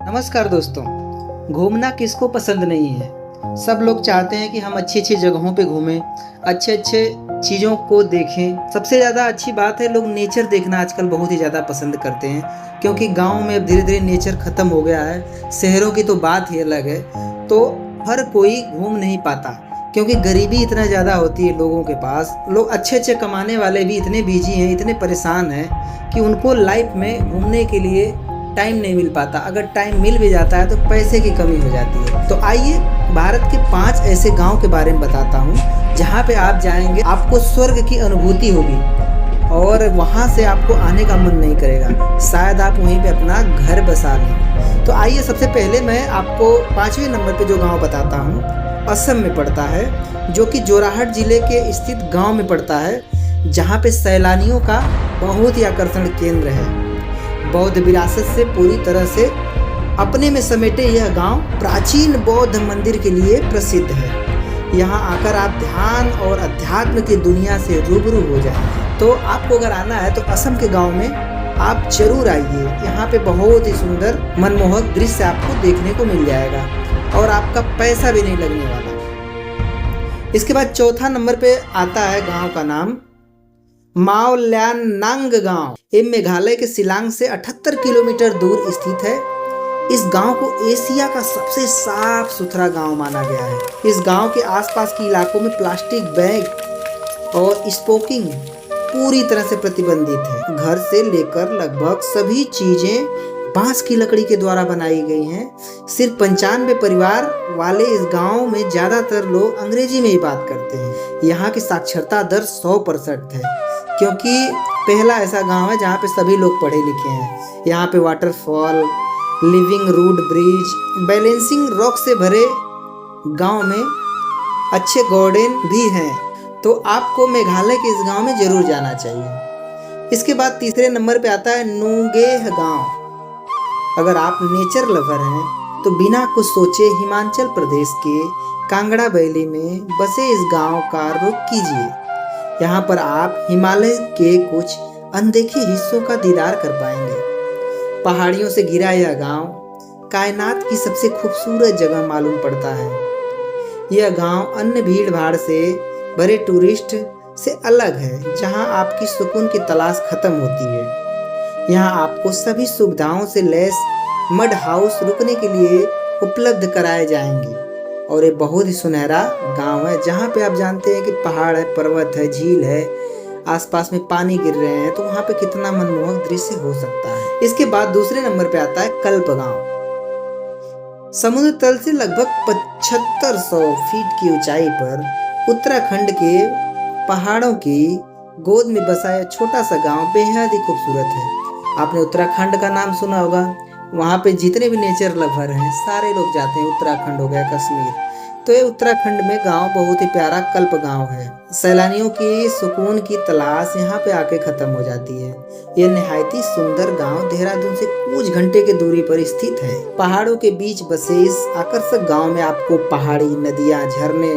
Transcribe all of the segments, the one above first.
नमस्कार दोस्तों। घूमना किसको पसंद नहीं है। सब लोग चाहते हैं कि हम अच्छी अच्छी जगहों पे घूमें, अच्छे अच्छे चीज़ों को देखें। सबसे ज़्यादा अच्छी बात है, लोग नेचर देखना आजकल बहुत ही ज़्यादा पसंद करते हैं, क्योंकि गांव में अब धीरे धीरे नेचर ख़त्म हो गया है। शहरों की तो बात ही अलग है। तो हर कोई घूम नहीं पाता, क्योंकि गरीबी इतना ज़्यादा होती है लोगों के पास। लोग अच्छे अच्छे कमाने वाले भी इतने बिजी हैं, इतने परेशान हैं कि उनको लाइफ में घूमने के लिए टाइम नहीं मिल पाता। अगर टाइम मिल भी जाता है तो पैसे की कमी हो जाती है। तो आइए भारत के 5 ऐसे गांव के बारे में बताता हूं, जहां पे आप जाएंगे आपको स्वर्ग की अनुभूति होगी और वहां से आपको आने का मन नहीं करेगा। शायद आप वहीं पे अपना घर बसा लें। तो आइए सबसे पहले मैं आपको 5वें नंबर पे जो गाँव बताता हूँ, असम में पड़ता है, जो कि जोरहाट जिले के स्थित गाँव में पड़ता है, जहाँ पे सैलानियों का बहुत ही आकर्षण केंद्र है। बौद्ध विरासत से पूरी तरह से अपने में समेटे यह गांव प्राचीन बौद्ध मंदिर के लिए प्रसिद्ध है। यहां आकर आप ध्यान और अध्यात्म की दुनिया से रूबरू हो जाएं। तो आपको अगर आना है तो असम के गांव में आप जरूर आइए। यहाँ पे बहुत ही सुंदर मनमोहक दृश्य आपको देखने को मिल जाएगा और आपका पैसा भी नहीं लगने वाला। इसके बाद चौथा नंबर पे आता है गाँव का नाम माओल्यानांग गांव। ये मेघालय के शिलांग से 78 किलोमीटर दूर स्थित है। इस गांव को एशिया का सबसे साफ सुथरा गांव माना गया है। इस गांव के आसपास के इलाकों में प्लास्टिक बैग और स्मोकिंग पूरी तरह से प्रतिबंधित है। घर से लेकर लगभग सभी चीजें बांस की लकड़ी के द्वारा बनाई गई हैं। सिर्फ 95 परिवार वाले इस गांव में ज्यादातर लोग अंग्रेजी में ही बात करते हैं। यहाँ की साक्षरता दर 100% है, क्योंकि पहला ऐसा गांव है जहाँ पे सभी लोग पढ़े लिखे हैं। यहाँ पे waterfall, living root bridge, balancing rock से भरे गांव में अच्छे गार्डन भी हैं। तो आपको मेघालय के इस गांव में जरूर जाना चाहिए। इसके बाद तीसरे नंबर पे आता है नुंगेह गांव। अगर आप नेचर लवर हैं तो बिना कुछ सोचे हिमाचल प्रदेश के कांगड़ा वैली में बसे इस गांव का रुख कीजिए। यहाँ पर आप हिमालय के कुछ अनदेखे हिस्सों का दीदार कर पाएंगे। पहाड़ियों से घिरा यह गांव कायनात की सबसे खूबसूरत जगह मालूम पड़ता है। यह गांव अन्य भीड़ भाड़ से भरे टूरिस्ट से अलग है, जहां आपकी सुकून की तलाश खत्म होती है। यहाँ आपको सभी सुविधाओं से लैस मड हाउस रुकने के लिए उपलब्ध कराए जाएंगे और ये बहुत ही सुनहरा गांव है, जहाँ पे आप जानते हैं कि पहाड़ है, पर्वत है, झील है, आसपास में पानी गिर रहे हैं, तो वहाँ पे कितना मनमोहक दृश्य हो सकता है। इसके बाद दूसरे नंबर पे आता है कल्प गांव। समुद्र तल से लगभग 7500 फीट की ऊंचाई पर उत्तराखंड के पहाड़ों की गोद में बसा यह छोटा सा गांव बेहद ही खूबसूरत है। आपने उत्तराखंड का नाम सुना होगा। वहाँ पे जितने भी नेचर लवर हैं सारे लोग जाते हैं। उत्तराखंड हो गया, कश्मीर, तो ये उत्तराखंड में गांव बहुत ही प्यारा कल्प गांव है। सैलानियों की सुकून की तलाश यहाँ पे आके खत्म हो जाती है। ये निहायती सुंदर गांव देहरादून से कुछ घंटे की दूरी पर स्थित है। पहाड़ों के बीच बसे इस आकर्षक गाँव में आपको पहाड़ी, नदियाँ, झरने,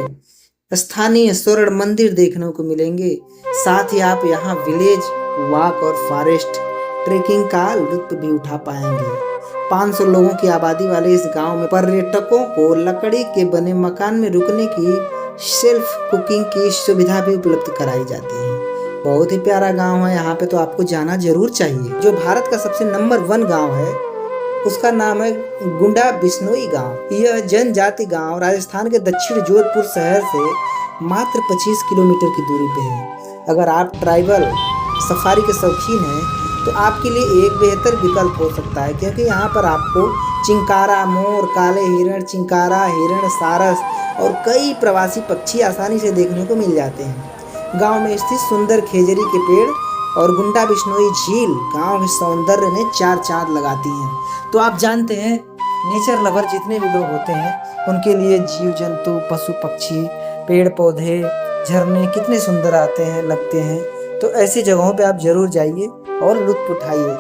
स्थानीय स्वर्ण मंदिर देखने को मिलेंगे। साथ ही आप यहाँ विलेज वॉक और फॉरेस्ट ट्रेकिंग का लुत्फ भी उठा पाएंगे। 500 लोगों की आबादी वाले इस गांव में पर्यटकों को लकड़ी के बने मकान में रुकने की सेल्फ कुकिंग की सुविधा भी उपलब्ध कराई जाती है। बहुत ही प्यारा गांव है, यहाँ पे तो आपको जाना जरूर चाहिए। जो भारत का सबसे नंबर 1 गांव है उसका नाम है गुंडा बिश्नोई गांव। यह जनजाति गांव राजस्थान के दक्षिण जोधपुर शहर से मात्र 25 किलोमीटर की दूरी पे है। अगर आप ट्राइबल सफारी के शौकीन हैं तो आपके लिए एक बेहतर विकल्प हो सकता है, क्योंकि यहाँ पर आपको चिंकारा मोर, काले हिरण, चिंकारा हिरण, सारस और कई प्रवासी पक्षी आसानी से देखने को मिल जाते हैं। गांव में स्थित सुंदर खेजरी के पेड़ और गुंडा बिश्नोई झील गांव के सौंदर्य में 4 चांद लगाती हैं। तो आप जानते हैं नेचर लवर जितने भी लोग होते हैं उनके लिए जीव जंतु, पशु पक्षी, पेड़ पौधे, झरने कितने सुंदर आते हैं, लगते हैं। तो ऐसी जगहों पे आप जरूर जाइए और लुत्फ उठाइए।